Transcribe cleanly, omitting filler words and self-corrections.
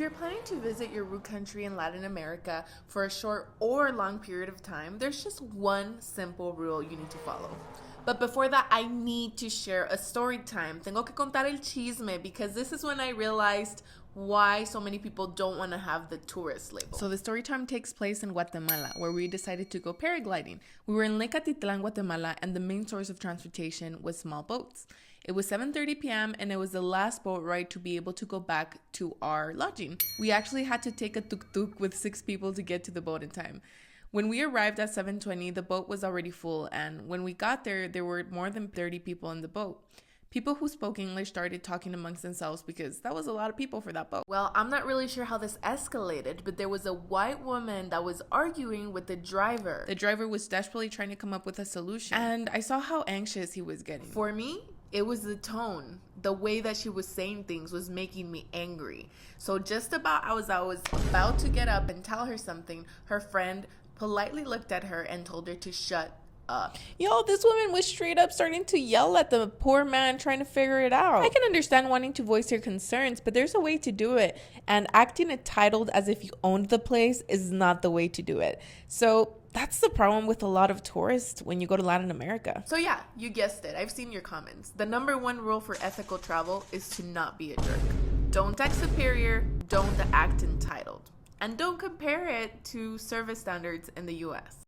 you're planning to visit your root country in Latin America for a short or long period of time, there's just one simple rule you need to follow. But before that, I need to share a story time. Tengo que contar el chisme because this is when I realized why so many people don't want to have the tourist label. So the story time takes place in Guatemala, where we decided to go paragliding. We were in Lake Atitlan, Guatemala, and the main source of transportation was small boats. It was 7:30 p.m. and it was the last boat ride to be able to go back to our lodging. We actually had to take a tuk-tuk with 6 people to get to the boat in time. When we arrived at 7:20, the boat was already full, and when we got there were more than 30 people in the boat. People who spoke English started talking amongst themselves because that was a lot of people for that boat. Well, I'm not really sure how this escalated, but there was a white woman that was arguing with the driver. The driver was desperately trying to come up with a solution, and I saw how anxious he was getting. For me, it was the tone. The way that she was saying things was making me angry. So just about I was about to get up and tell her something, her friend politely looked at her and told her to shut up. Yo, this woman was straight up starting to yell at the poor man trying to figure it out. I can understand wanting to voice your concerns, but there's a way to do it. And acting entitled as if you owned the place is not the way to do it. So that's the problem with a lot of tourists when you go to Latin America. So yeah, you guessed it. I've seen your comments. The number one rule for ethical travel is to not be a jerk. Don't act superior, don't act entitled. And don't compare it to service standards in the US.